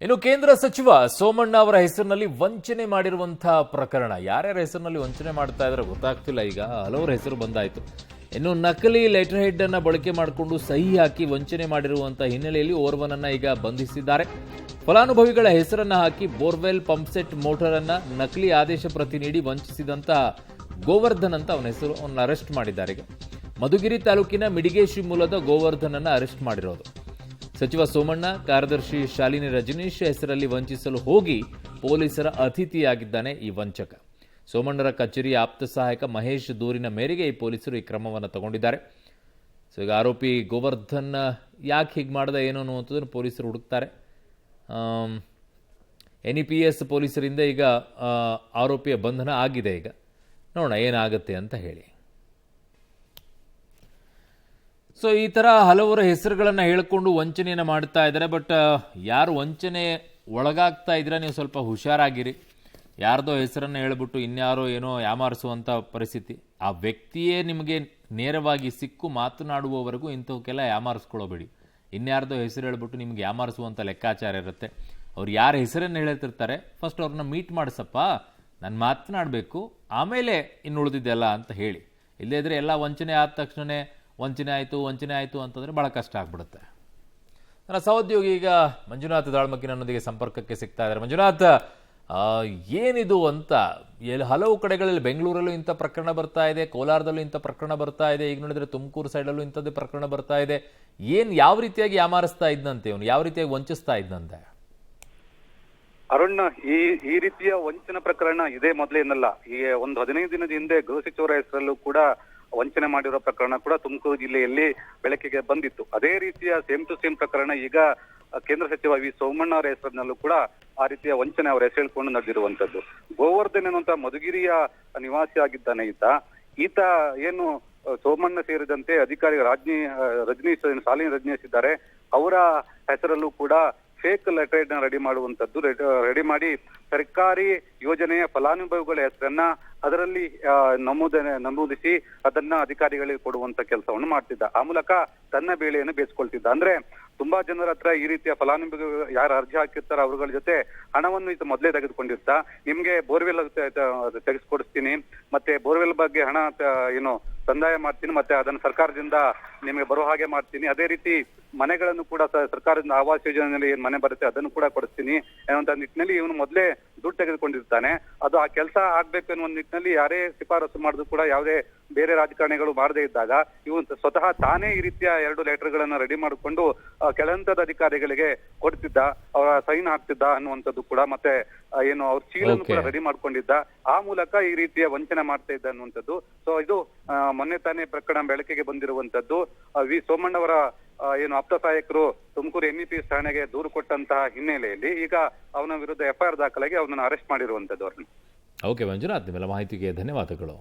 ಇನ್ನು ಕೇಂದ್ರ ಸಚಿವ ಸೋಮಣ್ಣ ಅವರ ಹೆಸರಿನಲ್ಲಿ ವಂಚನೆ ಮಾಡಿರುವಂತಹ ಪ್ರಕರಣ ಯಾರ್ಯಾರ ಹೆಸರಿನಲ್ಲಿ ವಂಚನೆ ಮಾಡ್ತಾ ಇದ್ರೆ ಗೊತ್ತಾಗ್ತಿಲ್ಲ. ಈಗ ಹಲವರ ಹೆಸರು ಬಂದಾಯಿತು. ಇನ್ನು ನಕಲಿ ಲೆಟರ್ ಹೆಡ್ ಅನ್ನ ಬಳಕೆ ಮಾಡಿಕೊಂಡು ಸಹಿ ಹಾಕಿ ವಂಚನೆ ಮಾಡಿರುವಂತಹ ಹಿನ್ನೆಲೆಯಲ್ಲಿ ಓರ್ವನನ್ನ ಈಗ ಬಂಧಿಸಿದ್ದಾರೆ. ಫಲಾನುಭವಿಗಳ ಹೆಸರನ್ನ ಹಾಕಿ ಬೋರ್ವೆಲ್ ಪಂಪ್ಸೆಟ್ ಮೋಟಾರ್ ಅನ್ನ ನಕಲಿ ಆದೇಶ ಪ್ರತಿ ನೀಡಿ ವಂಚಿಸಿದಂತಹ ಗೋವರ್ಧನ್ ಅಂತ ಅವನ ಹೆಸರು ಅರೆಸ್ಟ್ ಮಾಡಿದ್ದಾರೆ. ಈಗ ಮಧುಗಿರಿ ತಾಲೂಕಿನ ಮಿಡಿಗೇಶಿ ಮೂಲದ ಗೋವರ್ಧನ್ ಅನ್ನ ಅರೆಸ್ಟ್ ಮಾಡಿರೋದು. ಸಚಿವ ಸೋಮಣ್ಣ, ಕಾರ್ಯದರ್ಶಿ ಶಾಲಿನಿ ರಜನೀಶ್ ಹೆಸರಲ್ಲಿ ವಂಚಿಸಲು ಹೋಗಿ ಪೊಲೀಸರ ಅತಿಥಿಯಾಗಿದ್ದಾನೆ ಈ ವಂಚಕ. ಸೋಮಣ್ಣರ ಕಚೇರಿ ಆಪ್ತ ಸಹಾಯಕ ಮಹೇಶ್ ದೂರಿನ ಮೇರೆಗೆ ಈ ಪೊಲೀಸರು ಈ ಕ್ರಮವನ್ನು ತಗೊಂಡಿದ್ದಾರೆ. ಸೊ ಈಗ ಆರೋಪಿ ಗೋವರ್ಧನ್ ಯಾಕೆ ಹೀಗೆ ಮಾಡ್ದ ಏನೋ ಅನ್ನುವಂಥದ್ದನ್ನು ಪೊಲೀಸರು ಹುಡುಕ್ತಾರೆ. NEPS ಪೊಲೀಸರಿಂದ ಈಗ ಆರೋಪಿಯ ಬಂಧನ ಆಗಿದೆ. ಈಗ ನೋಡೋಣ ಏನಾಗುತ್ತೆ ಅಂತ ಹೇಳಿ. ಸೊ ಈ ಥರ ಹಲವರ ಹೆಸರುಗಳನ್ನು ಹೇಳಿಕೊಂಡು ವಂಚನೆಯನ್ನು ಮಾಡ್ತಾ ಇದ್ದಾರೆ. ಬಟ್ ಯಾರು ವಂಚನೆ ಒಳಗಾಗ್ತಾ ಇದ್ರೆ ನೀವು ಸ್ವಲ್ಪ ಹುಷಾರಾಗಿರಿ. ಯಾರ್ದೋ ಹೆಸರನ್ನು ಹೇಳ್ಬಿಟ್ಟು ಇನ್ಯಾರೋ ಏನೋ ಯಾಮಾರಿಸುವಂಥ ಪರಿಸ್ಥಿತಿ. ಆ ವ್ಯಕ್ತಿಯೇ ನಿಮಗೆ ನೇರವಾಗಿ ಸಿಕ್ಕು ಮಾತನಾಡುವವರೆಗೂ ಇಂಥವಕ್ಕೆಲ್ಲ ಯಾಮಾರಿಸ್ಕೊಳ್ಳೋಬೇಡಿ. ಇನ್ಯಾರ್ದೋ ಹೆಸರು ಹೇಳ್ಬಿಟ್ಟು ನಿಮ್ಗೆ ಯಾಮಾರಿಸುವಂಥ ಲೆಕ್ಕಾಚಾರ ಇರುತ್ತೆ. ಅವ್ರು ಯಾರ ಹೆಸರನ್ನು ಹೇಳ್ತಿರ್ತಾರೆ ಫಸ್ಟ್ ಅವ್ರನ್ನ ಮೀಟ್ ಮಾಡಿಸಪ್ಪ, ನಾನು ಮಾತನಾಡಬೇಕು, ಆಮೇಲೆ ಇನ್ನು ಉಳಿದಿದ್ದೆಲ್ಲ ಅಂತ ಹೇಳಿ. ಇಲ್ಲದೇ ಇದ್ರೆ ಎಲ್ಲ ವಂಚನೆ ಆದ ತಕ್ಷಣವೇ ವಂಚನೆ ಆಯಿತು ಅಂತಂದರೆ ಭಾಳ ಕಷ್ಟ ಆಗ್ಬಿಡುತ್ತೆ. ನನ್ನ ಸಹೋದ್ಯೋಗಿ ಈಗ ಮಂಜುನಾಥ್ ದಾಳ್ಮಕ್ಕಿ ನನ್ನೊಂದಿಗೆ ಸಂಪರ್ಕಕ್ಕೆ ಸಿಗ್ತಾ ಇದ್ದಾರೆ. ಮಂಜುನಾಥ್, ಏನಿದು ಅಂತ ಹಲವು ಕಡೆಗಳಲ್ಲಿ ಬೆಂಗಳೂರಲ್ಲೂ ಇಂಥ ಪ್ರಕರಣ ಬರ್ತಾ ಇದೆ, ಕೋಲಾರದಲ್ಲೂ ಇಂಥ ಪ್ರಕರಣ ಬರ್ತಾ ಇದೆ, ಈಗ ನೋಡಿದ್ರೆ ತುಮಕೂರು ಸೈಡಲ್ಲೂ ಇಂಥದ್ದೇ ಪ್ರಕರಣ ಬರ್ತಾ ಇದೆ. ಯಾವ ರೀತಿಯಾಗಿ ಯಾಮಾರಿಸ್ತಾ ಇದ್ದಂತೆ ಇವನು, ಯಾವ ರೀತಿಯಾಗಿ ವಂಚಿಸ್ತಾ ಇದ್ದಂತೆ? ಅರುಣ್, ಈ ರೀತಿಯ ವಂಚನೆ ಪ್ರಕರಣ ಇದೇ ಮೊದಲೇನಲ್ಲ. ಈ ಒಂದು 15 ದಿನದ ಹಿಂದೆ ಗೃಹ ಸಚಿವರ ಹೆಸರಲ್ಲೂ ಕೂಡ ವಂಚನೆ ಮಾಡಿರೋ ಪ್ರಕರಣ ಕೂಡ ತುಮಕೂರು ಜಿಲ್ಲೆಯಲ್ಲಿ ಬೆಳಕಿಗೆ ಬಂದಿತ್ತು. ಅದೇ ರೀತಿಯ ಸೇಮ್ ಟು ಸೇಮ್ ಪ್ರಕರಣ ಈಗ ಕೇಂದ್ರ ಸಚಿವ ಸೋಮಣ್ಣ ಅವರ ಹೆಸರಿನಲ್ಲೂ ಕೂಡ ಆ ರೀತಿಯ ವಂಚನೆ ಅವರ ಹೆಸರು ಹೇಳ್ಕೊಂಡು ನಡೆದಿರುವಂತದ್ದು. ಗೋವರ್ಧನ್ ಎನ್ನುವಂತ ಮಧುಗಿರಿಯ ನಿವಾಸಿ ಆಗಿದ್ದಾನೆ ಈತ ಏನು ಸೋಮಣ್ಣ ಸೇರಿದಂತೆ ಅಧಿಕಾರಿ ರಜನೀಶ್ ಶಾಲಿನಿ ರಜನೀಶ್ ಇದ್ದಾರೆ, ಅವರ ಹೆಸರಲ್ಲೂ ಕೂಡ ಫೇಕ್ ಲೆಟರ್ ರೆಡಿ ಮಾಡುವಂತದ್ದು, ರೆಡಿ ಮಾಡಿ ಸರ್ಕಾರಿ ಯೋಜನೆಯ ಫಲಾನುಭವಿಗಳ ಹೆಸರನ್ನ ಅದರಲ್ಲಿ ನಮೂದಿಸಿ ಅದನ್ನ ಅಧಿಕಾರಿಗಳಿಗೆ ಕೊಡುವಂತ ಕೆಲಸವನ್ನು ಮಾಡ್ತಿದ್ದ. ಆ ಮೂಲಕ ತನ್ನ ಬೇಳೆಯನ್ನು ಬೇಯಿಸ್ಕೊಳ್ತಿದ್ದ. ಅಂದ್ರೆ ತುಂಬಾ ಜನರ ಹತ್ರ ಈ ರೀತಿಯ ಫಲಾನುಭವಿಗಳು ಯಾರು ಅರ್ಜಿ ಹಾಕಿರ್ತಾರ ಅವರುಗಳ ಜೊತೆ ಹಣವನ್ನು ಈತ ಮೊದಲೇ ತೆಗೆದುಕೊಂಡಿರ್ತಾ, ನಿಮ್ಗೆ ಬೋರ್ವೆಲ್ ತೆಗೆಸ್ಕೊಡಿಸ್ತೀನಿ, ಮತ್ತೆ ಬೋರ್ವೆಲ್ ಬಗ್ಗೆ ಹಣ ಏನು ಸಂದಾಯ ಮಾಡ್ತೀನಿ, ಮತ್ತೆ ಅದನ್ನು ಸರ್ಕಾರದಿಂದ ನಿಮಗೆ ಬರೋ ಹಾಗೆ ಮಾಡ್ತೀನಿ, ಅದೇ ರೀತಿ ಮನೆಗಳನ್ನು ಕೂಡ ಸರ್ಕಾರದಿಂದ ಆವಾಸ್ ಯೋಜನೆಯಲ್ಲಿ ಏನ್ ಮನೆ ಬರುತ್ತೆ ಅದನ್ನು ಕೂಡ ಕೊಡಿಸ್ತೀನಿ ಅನ್ನುವಂತ ನಿಟ್ಟಿನಲ್ಲಿ ಇವನು ಮೊದಲೇ ದುಡ್ಡು ತೆಗೆದುಕೊಂಡಿರ್ತಾನೆ. ಅದು ಆ ಕೆಲಸ ಆಗ್ಬೇಕು ಅನ್ನುವ ನಿಟ್ಟಿನಲ್ಲಿ ಯಾರೇ ಶಿಫಾರಸು ಮಾಡಿದ್ರು ಕೂಡ ಯಾವುದೇ ಬೇರೆ ರಾಜಕಾರಣಿಗಳು ಮಾಡದೇ ಇದ್ದಾಗ ಇವನು ಸ್ವತಃ ತಾನೇ ಈ ರೀತಿಯ 2 ಲೆಟರ್ಗಳನ್ನ ರೆಡಿ ಮಾಡಿಕೊಂಡು ಕೆಳಹಂತದ ಅಧಿಕಾರಿಗಳಿಗೆ ಕೊಡ್ತಿದ್ದ, ಅವರ ಸೈನ್ ಹಾಕ್ತಿದ್ದ ಅನ್ನುವಂಥದ್ದು ಕೂಡ, ಮತ್ತೆ ಏನು ಅವ್ರ ಚೀಲನ್ನು ಕೂಡ ರೆಡಿ ಮಾಡ್ಕೊಂಡಿದ್ದ. ಆ ಮೂಲಕ ಈ ರೀತಿಯ ವಂಚನೆ ಮಾಡ್ತಾ ಇದ್ದ ಅನ್ನುವಂಥದ್ದು. ಸೊ ಇದು ಮೊನ್ನೆ ತಾನೇ ಪ್ರಕರಣ ಬೆಳಕಿಗೆ ಬಂದಿರುವಂತದ್ದು. ಸೋಮಣ್ಣವರ ಏನು ಆಪ್ತ ಸಹಾಯಕರು ತುಮಕೂರು NEPS ಠಾಣೆಗೆ ದೂರು ಕೊಟ್ಟಂತಹ ಹಿನ್ನೆಲೆಯಲ್ಲಿ ಈಗ ಅವನ ವಿರುದ್ಧ FIR ದಾಖಲಾಗಿ ಅವನನ್ನು ಅರೆಸ್ಟ್ ಮಾಡಿರುವಂತದ್ದು. ಓಕೆ ಮಂಜುನಾಥ್, ನಿಮ್ಮೆಲ್ಲ ಮಾಹಿತಿಗೆ ಧನ್ಯವಾದಗಳು.